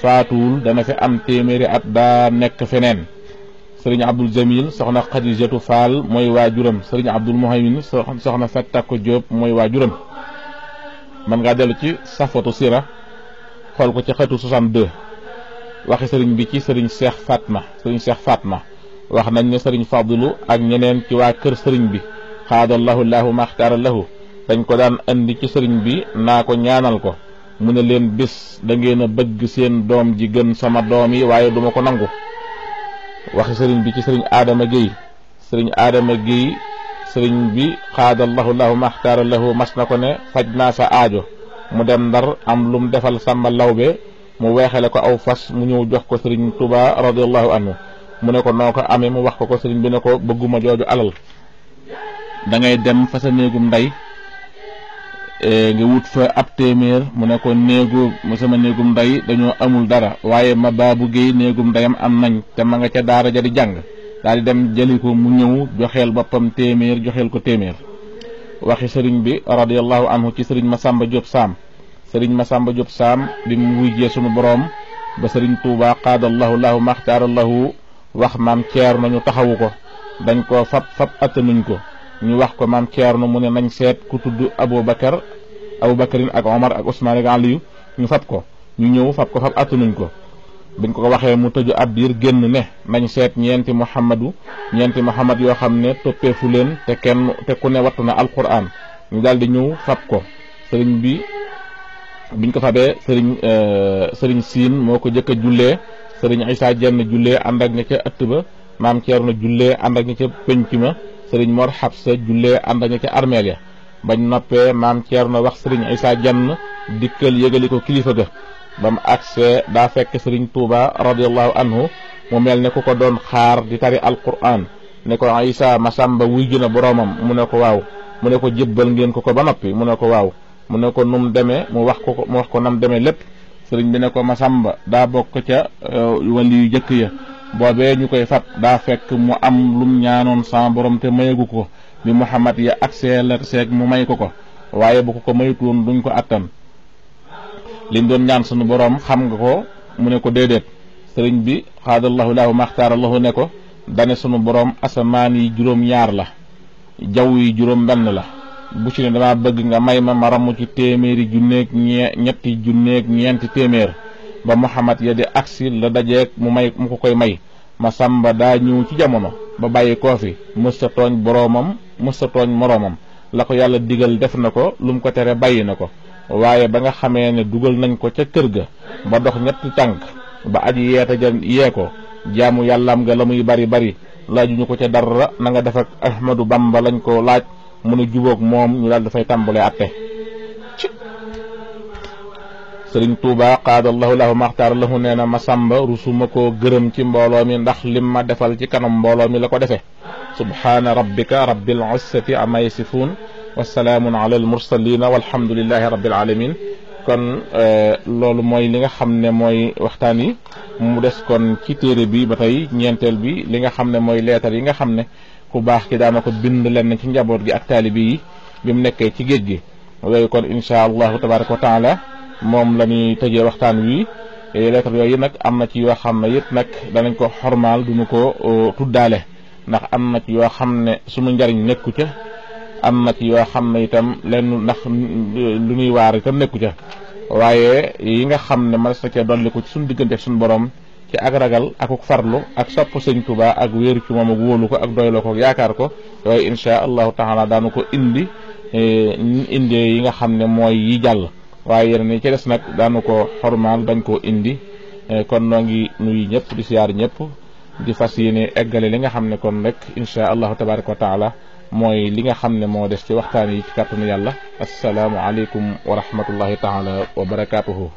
faatuwul dana fi am téeméeri at daa nekk feneen sëriñ Abdul Jamil soxna Xadijatu Faal mooy waajuram sëriñ Abdul Muhaymin soxna Fettakko Jóob mooy waajuram man ngaa dellu ci safatu sira xool ko ci xetu 62 waxi sëriñ bi ci sëriñ Cheikh Fatma wax nañ ne sëriñ Fadlu ak ñeneen ci waa kër sëriñ bi xaadallahu lahu maxtaara lahu dañ ko daan andi ci sëriñ bi naa ko ñaanal ko mu ne leen bis da ngeen a bëgg seen doom ji gën sama doom yi waaye duma ko nangu waxi sëriñ bi ci sëriñ Adama Guèye sëriñ bi xaadallahu lahu maxtaara lahu mas na ko ne faj naa sa aajo mu dem Ndar am lum defal Sàmba Lawbe mu weexale ko aw fas mu ñëw jox ko sëriñ Tuuba radiyallahu anhu mu ne ko noo ko amee mu wax ko sëriñ bi ne ko bëgguma jooju alal da ngay dem fa sa néegum ndey nga wut fa ab téeméer mu ne ko sama néegum ndey dañoo amul dara waaye ma baabu géey néegum ndeyam am nañ te ma nga ca daara ja di jàng daal di dem jëli ko mu ñëw joxeel boppam téeméer joxeel ko téeméer. waxi sëriñ bi radiyallahu anhu ci sëriñ Masamba Diop Sam. sëriñ Masamba Diop Sam bi mu wujjee sunu boroom ba sëriñ Tuubaa qaadallahu lahu maxtaarallahu wax maam Ceerno ñu taxawu ko dañ ko fab attanuñ ko ñu wax ko maam Ceerno mu ne nañ seet ku tudd Abubakarin ak Omar ak Ousmane ak Aliyu ñu fab ko ñu ñëw fab attanuñ ko biñ ko waxee mu tëju ab diir génn ne nañ seet ñeenti Muhammad yoo xam ne toppeefu leen te ku ne wattu na alquran ñu daal di ñëw fab ko sëriñ bi biñ ko fabee sëriñ Siin moo ko jëkk a jullee sëriñ Isaa Jenn jullee ànd ak ña ca ëtt ba maam Ceerno jullee ànd ak ña ca penc ma sëriñ Mor Xabsa jullee ànd ak ña ca armeel ya bañ noppee maam Ceerno wax sëriñ Isaa Jenn dikkal yëgali ko kilifa ga ba mu agsee daa fekk sëriñ Tuuba radiyallahu anhu mu mel ne ku ko doon xaar di tari alquran ne ko Isaa Masamba wuy juna boroomam mu ne ko waaw mu ne ko jébbal ngeen ko ba noppi mu ne ko waaw mu ne ko num demee mu wax ko nam demee lépp sëriñ bi ne ko Masamba daa bokk ca wali yu jëkk ya boobee ñu koy fat daa fekk mu am lum ñaanoon sa borom te mayagu ko bi Muhammad ya agsee la seeg mu may ko waaye bu ko mayutoon duñ ko attan liñ doon ñaan sunu borom xam nga ko mu ne ko déedéet sëriñ bi xaadallahu lahu maxtaarallahu ne ko dane sunu borom asamaan yi juróom-ñaar la jaww yi juróom-benn la bu ci ne dama bëgg nga may ma ramu ci téeméeri junneeg ñetti junneeg ñeenti téeméer ba Muhammad ya di agsi la dajeeg mu ko koy may Masamba daa ñëw ci jamono ba bàyyi koo fi mësta tooñ boroomam mësta tooñ moroomam la ko yàlla digal def na ko lu mu ko tere bàyyi na ko waaye ba nga xamee ne dugal nañ ko ca kër ga ba dox ñetti tànk ba aji yeeta ja yee ko jaamu yàllaam nga la muy bari laajuñu ko ca dara na nga def ak Ahmadu Bamba lañ ko laaj mu ne jubóog moom ñu daal dafay tàmbalee atte sëriñ Tuuba qaadallahu lahu maxtaar lahu nee na Masamba rusuma koo gërëm ci mbooloo mi ndax lim ma defal ci kanam mbooloo mi la ko defee subhaana rabbika rabbil izzati amma yasifuun wa salaamun ala al mursalina walhamdulillahi rabbil alamin kon loolu mooy li nga xam ne mooy waxtaan yi mu des kon ci téere bi ba tey ñeenteel bi li nga xam ne mooy leetar yi nga xam ne ku baax ki daana ko bind leen ci njaboot gi ak taalibi yi bi mu nekkee ci géej gi yooyu kon insha allahu tabaraka wa taala moom la ñuy tëjee waxtaan wi leetar yooyu nag am na ci yoo xam ne yëpp nag danañ ko xormaal duñu ko tuddaale ndax am na ci yoo xam ne suñu njariñ nekku ca am na ci yoo xam ne itam lenn ndax lu ñuy waar itam nekku ca waaye yi nga xam ne mas na ca dolli ko ci suñu diggante ak suñu borom ci ak ragal akuk farlu ak sopp sëñ Tuubaa ak wéeru ci moom ak wóolu ko ak doyloo ko ak yaakaar ko yooyu insha allahu taala daanu ko indi yi nga xam ne mooy yi jàll waaye yeneen yi ci des nag daanu ko xormaal bañ koo indi kon noo ngi nuyu ñëpp di siyaar ñëpp di fas yéene eggale li nga xam ne kon rek insha allahu tabaraka wa taala mooy li nga xam ne moo des ci waxtaan yi ci kàttanu yàlla assalaamu aleykum wa rahmatullahi taala wa barakaatuhu